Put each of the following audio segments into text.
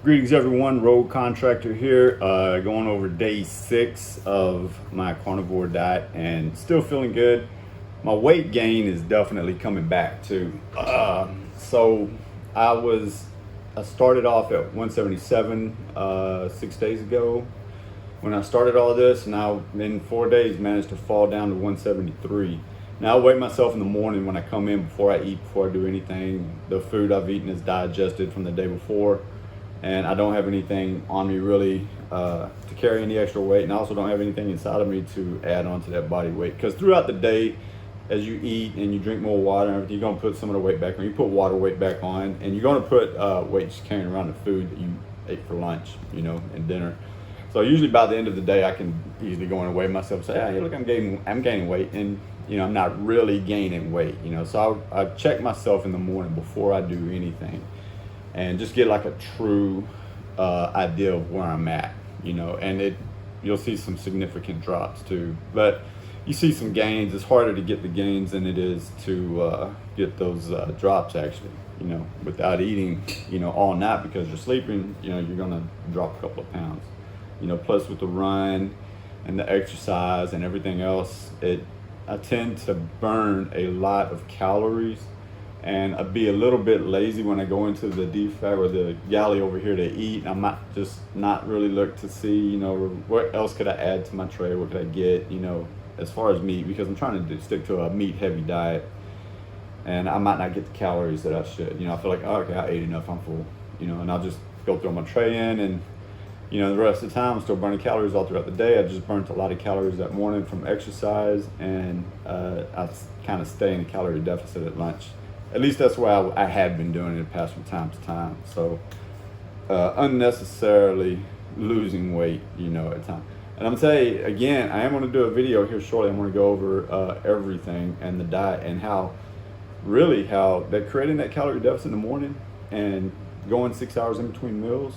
Greetings everyone, Road Contractor here, going over day 6 of my carnivore diet and still feeling good. My weight gain is definitely coming back too. So I started off at 177 6 days ago when I started all this. Now in 4 days managed to fall down to 173. Now I weigh myself in the morning when I come in before I eat, before I do anything. The food I've eaten is digested from the day before, and I don't have anything on me really to carry any extra weight, and I also don't have anything inside of me to add on to that body weight, because throughout the day as you eat and you drink more water and everything, you're going to put some of the weight back on. You put water weight back on, and you're going to put weight just carrying around the food that you ate for lunch, and dinner. So usually by the end of the day I can easily go and weigh myself and say, hey, look, I'm gaining weight, and I'm not really gaining weight. So I check myself in the morning before I do anything and just get like a true idea of where I'm at, and you'll see some significant drops too. But you see some gains. It's harder to get the gains than it is to get those drops actually, without eating, all night, because you're sleeping, you're gonna drop a couple of pounds, plus with the run and the exercise and everything else, I tend to burn a lot of calories, and I'd be a little bit lazy when I go into the defect or the galley over here to eat. I might just not really look to see, what else could I add to my tray, what could I get, as far as meat, because I'm trying to stick to a meat heavy diet, and I might not get the calories that I should. I feel like, oh, okay, I ate enough, I'm full, and I'll just go throw my tray in, and the rest of the time I'm still burning calories all throughout the day. I just burnt a lot of calories that morning from exercise, and I kind of stay in a calorie deficit at lunch. At least that's what I had been doing in the past from time to time. So unnecessarily losing weight, at times. And I'm telling you, again, I am going to do a video here shortly. I'm going to go over everything and the diet, and how that creating that calorie deficit in the morning and going 6 hours in between meals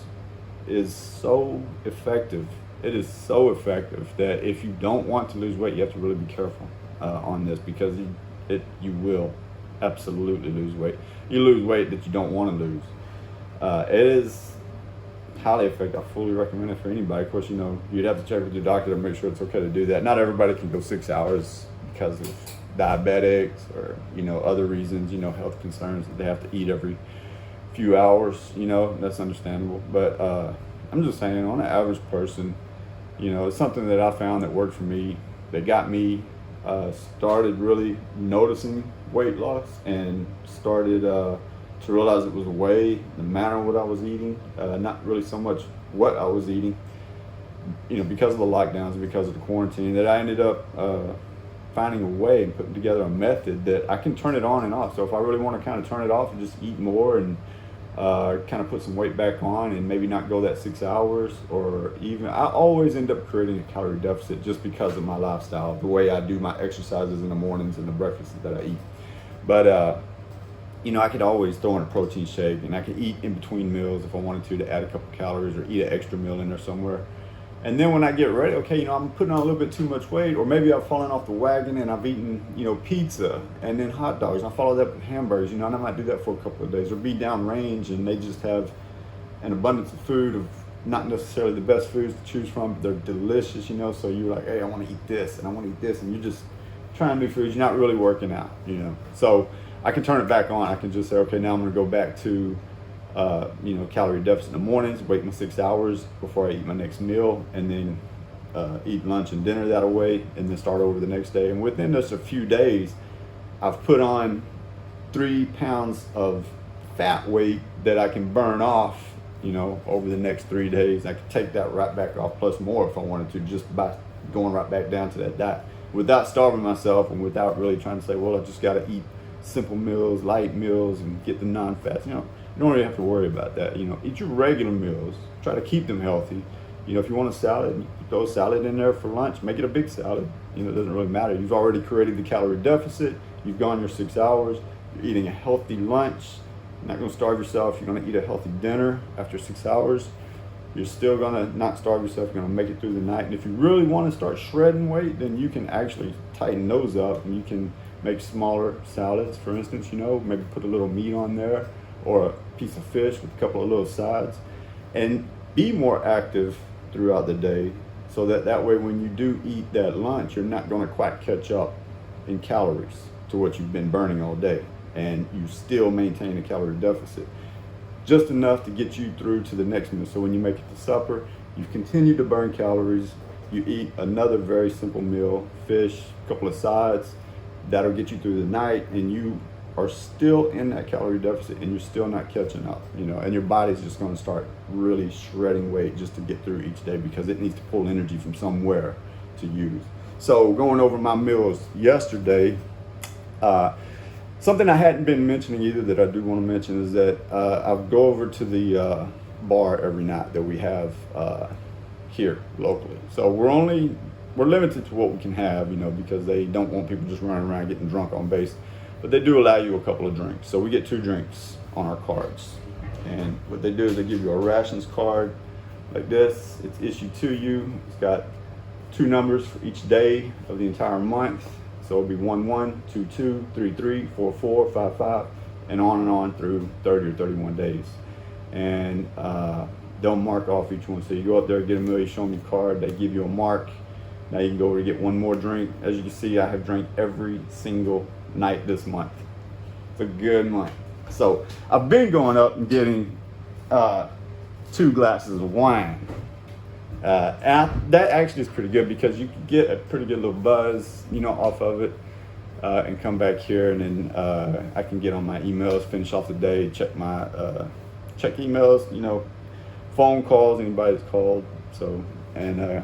is so effective. It is so effective that if you don't want to lose weight, you have to really be careful on this, because you will absolutely lose weight. You lose weight that you don't want to lose. It is highly effective. I fully recommend it for anybody. Of course, you'd have to check with your doctor to make sure it's okay to do that. Not everybody can go 6 hours because of diabetics or other reasons, health concerns, that they have to eat every few hours. That's understandable. But I'm just saying, on an average person, it's something that I found that worked for me, that got me started really noticing weight loss, and started to realize it was the manner of what I was eating, not really so much what I was eating, because of the lockdowns and because of the quarantine, that I ended up finding a way and putting together a method that I can turn it on and off. So if I really want to kind of turn it off and just eat more and kind of put some weight back on and maybe not go that 6 hours, or even, I always end up creating a calorie deficit just because of my lifestyle, the way I do my exercises in the mornings and the breakfasts that I eat. But I could always throw in a protein shake, and I could eat in between meals if I wanted to add a couple calories, or eat an extra meal in there somewhere. And then when I get ready, okay, I'm putting on a little bit too much weight, or maybe I've fallen off the wagon and I've eaten, pizza and then hot dogs, and I followed up with hamburgers, and I might do that for a couple of days, or be downrange and they just have an abundance of food, of not necessarily the best foods to choose from, but they're delicious, so you're like, hey, I want to eat this and I want to eat this, and you're just trying new foods, you're not really working out, So I can turn it back on. I can just say, okay, now I'm going to go back to calorie deficit in the mornings, wait my 6 hours before I eat my next meal, and then eat lunch and dinner that way, and then start over the next day. And within just a few days, I've put on 3 pounds of fat weight that I can burn off, over the next 3 days. I could take that right back off, plus more if I wanted to, just by going right back down to that diet, without starving myself, and without really trying to say, well, I just got to eat simple meals, light meals, and get the non-fats. You don't really have to worry about that. Eat your regular meals. Try to keep them healthy. If you want a salad, you throw a salad in there for lunch. Make it a big salad. It doesn't really matter. You've already created the calorie deficit. You've gone your 6 hours. You're eating a healthy lunch. You're not going to starve yourself. You're going to eat a healthy dinner after 6 hours. You're still going to not starve yourself. You're going to make it through the night. And if you really want to start shredding weight, then you can actually tighten those up, and you can make smaller salads, for instance, maybe put a little meat on there, or a piece of fish with a couple of little sides. and be more active throughout the day, so that way when you do eat that lunch, you're not going to quite catch up in calories to what you've been burning all day, and you still maintain a calorie deficit, just enough to get you through to the next meal. So when you make it to supper, you continue to burn calories, you eat another very simple meal, fish, a couple of sides, that'll get you through the night, and you are still in that calorie deficit, and you're still not catching up, and your body's just going to start really shredding weight just to get through each day, because it needs to pull energy from somewhere to use. So going over my meals yesterday, something I hadn't been mentioning either that I do want to mention is that I'll go over to the bar every night that we have here locally. So we're limited to what we can have, because they don't want people just running around getting drunk on base. But they do allow you a couple of drinks. So we get 2 drinks on our cards. And what they do is they give you a rations card like this. It's issued to you. It's got 2 numbers for each day of the entire month. So it'll be 1-1, 2-2, 3-3, 4-4, 5-5, and on through 30 or 31 days. And they'll mark off each one. So you go up there, get a meal, you show them your card, they give you a mark. Now you can go over to get one more drink. As you can see, I have drank every single night this month. It's a good month. So I've been going up and getting 2 glasses of wine. That actually is pretty good, because you can get a pretty good little buzz, off of it, and come back here, and then I can get on my emails, finish off the day, check my check emails, phone calls, anybody that's called. So, and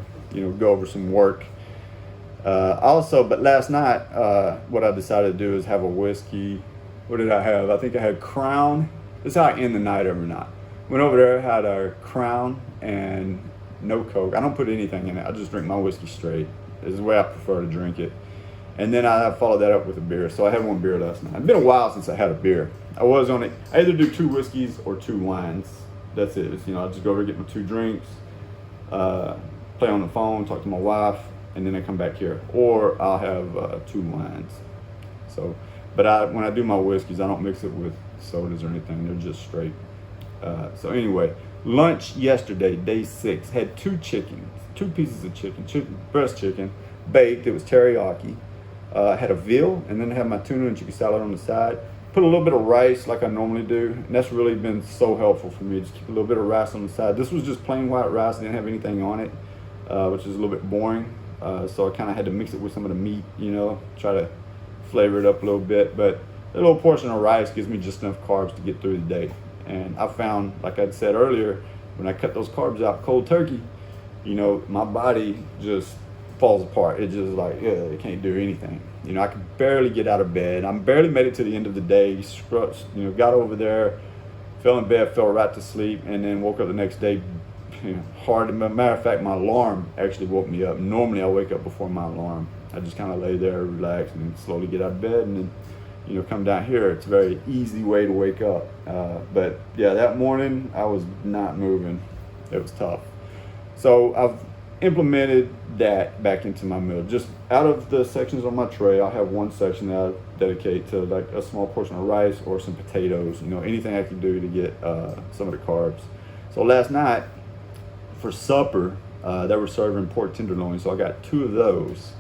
go over some work. But last night, what I decided to do is have a whiskey. What did I have? I think I had Crown. This is how I end the night every night. Went over there, had a Crown and no Coke. I don't put anything in it. I just drink my whiskey straight. This is the way I prefer to drink it. And then I followed that up with a beer. So I had 1 beer last night. It's been a while since I had a beer. I either do 2 whiskeys or 2 wines. That's it. I just go over and get my 2 drinks, play on the phone, talk to my wife, and then I come back here. Or I'll have 2 wines. So, but when I do my whiskeys, I don't mix it with sodas or anything. They're just straight. So anyway, lunch yesterday, day 6, had 2 chickens, 2 pieces of chicken, breast chicken, baked. It was teriyaki. Had a veal, and then I had my tuna and chicken salad on the side. Put a little bit of rice like I normally do, and that's really been so helpful for me. Just keep a little bit of rice on the side. This was just plain white rice. I didn't have anything on it, which is a little bit boring. So I kind of had to mix it with some of the meat, try to flavor it up a little bit. But a little portion of rice gives me just enough carbs to get through the day. And I found, like I said earlier, when I cut those carbs out cold turkey, my body just falls apart. It just it can't do anything. I could barely get out of bed. I barely made it to the end of the day. Got over there, fell in bed, fell right to sleep, and then woke up the next day hard. Matter of fact, my alarm actually woke me up. Normally I wake up before my alarm. I just kind of lay there, relax, and then slowly get out of bed, and then come down here. It's a very easy way to wake up. But yeah, that morning I was not moving. It was tough. So I've implemented that back into my meal. Just out of the sections on my tray, I'll have 1 section that I dedicate to like a small portion of rice or some potatoes, anything I can do to get some of the carbs. So last night for supper, they were serving pork tenderloin. So I got 2 of those.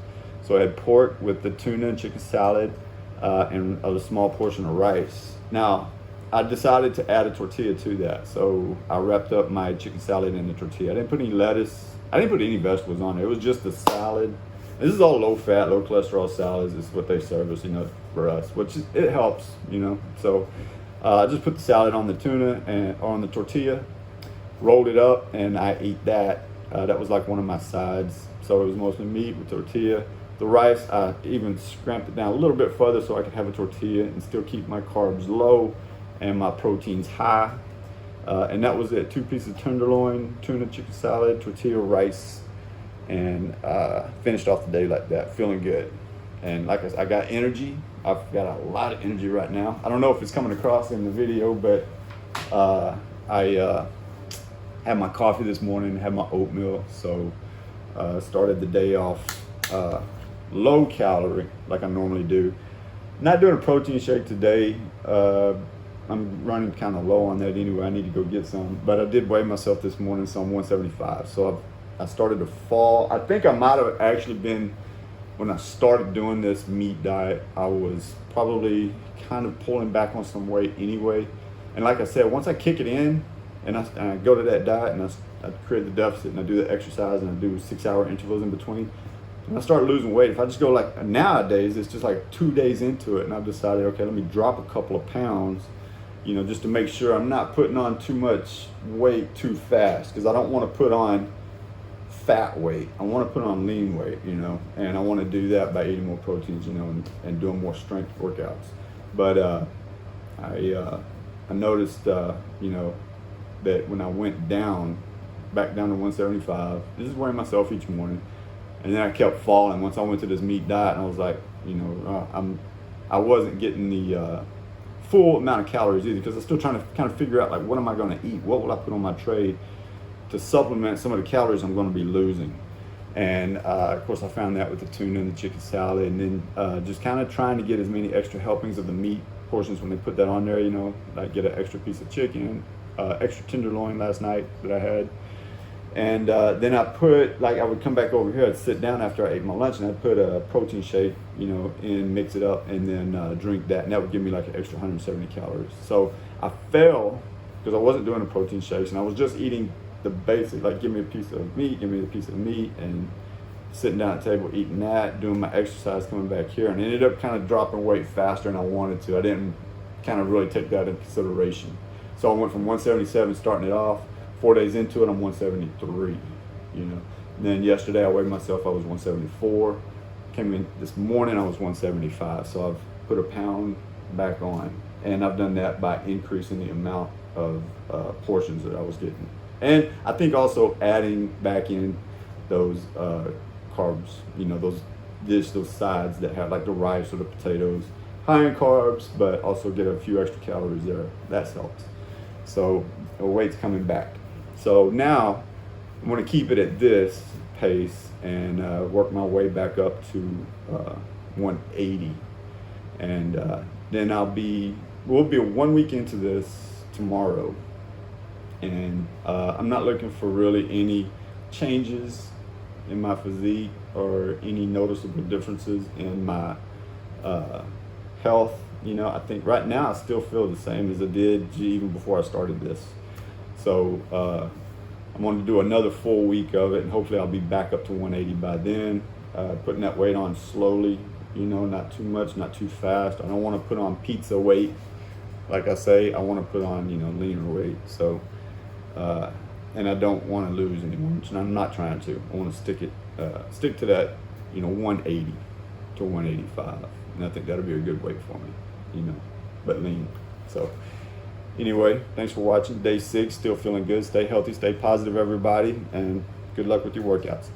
So I had pork with the tuna and chicken salad, and a small portion of rice. Now, I decided to add a tortilla to that. So I wrapped up my chicken salad in the tortilla. I didn't put any lettuce. I didn't put any vegetables on it. It was just a salad. This is all low fat, low cholesterol salads. Is what they serve us, for us, it helps, So I just put the salad on the tuna and on the tortilla, rolled it up, and I ate that. That was like one of my sides. So it was mostly meat with tortilla. The rice, I even scrapped it down a little bit further so I could have a tortilla and still keep my carbs low and my proteins high. And that was it. 2 pieces of tenderloin, tuna, chicken salad, tortilla, rice, and finished off the day like that, feeling good. And like I said, I got energy. I've got a lot of energy right now. I don't know if it's coming across in the video, but I had my coffee this morning, had my oatmeal, so started the day off low calorie like I normally do. Not doing a protein shake today. I'm running kind of low on that anyway. I need to go get some. But I did weigh myself this morning, so I'm 175. So I started to fall. I think I might have actually been, when I started doing this meat diet, I was probably kind of pulling back on some weight anyway. And like I said, once I kick it in and I go to that diet and I create the deficit and I do the exercise and I do 6-hour intervals in between, and I start losing weight. If I just go like nowadays, it's just like 2 days into it and I've decided, okay, let me drop a couple of pounds, you know, just to make sure I'm not putting on too much weight too fast, because I don't want to put on fat weight. I want to put on lean weight, you know, and I want to do that by eating more proteins, you know, and doing more strength workouts. But I noticed, you know, that when I went back down to 175, this is weighing myself each morning, and then I kept falling once I went to this meat diet, and I was like, you know, I wasn't getting the full amount of calories either, because I'm still trying to kind of figure out, like, what am I going to eat? What will I put on my tray to supplement some of the calories I'm going to be losing? And of course I found that with the tuna and the chicken salad, and then just kind of trying to get as many extra helpings of the meat portions when they put that on there, you know, like get an extra piece of chicken, extra tenderloin last night that I had. And then I put, like, I would come back over here, I'd sit down after I ate my lunch, and I'd put a protein shake, you know, and mix it up, and then drink that, and that would give me like an extra 170 calories. So I fell because I wasn't doing the protein shakes, and I was just eating the basic, like, give me a piece of meat, give me a piece of meat, and sitting down at the table eating that, doing my exercise, coming back here, and ended up kind of dropping weight faster than I wanted to. I didn't kind of really take that into consideration. So I went from 177 starting it off. 4 days into it, I'm 173, you know. And then yesterday I weighed myself, I was 174. Came in this morning, I was 175. So I've put a pound back on, and I've done that by increasing the amount of portions that I was getting. And I think also adding back in those carbs, you know, those sides that have, like, the rice or the potatoes, high in carbs, but also get a few extra calories there. That helps. So the weight's coming back. So now I'm going to keep it at this pace and work my way back up to 180. And then we'll be 1 week into this tomorrow. And I'm not looking for really any changes in my physique or any noticeable differences in my health. You know, I think right now I still feel the same as I did even before I started this. So I'm going to do another full week of it, and hopefully I'll be back up to 180 by then. Putting that weight on slowly, you know, not too much, not too fast. I don't want to put on pizza weight. Like I say, I want to put on, you know, leaner weight. So, and I don't want to lose anymore, and I'm not trying to. I want to stick to that, you know, 180 to 185, and I think that'll be a good weight for me, you know, but lean. So anyway, thanks for watching. Day 6, still feeling good. Stay healthy, stay positive, everybody, and good luck with your workouts.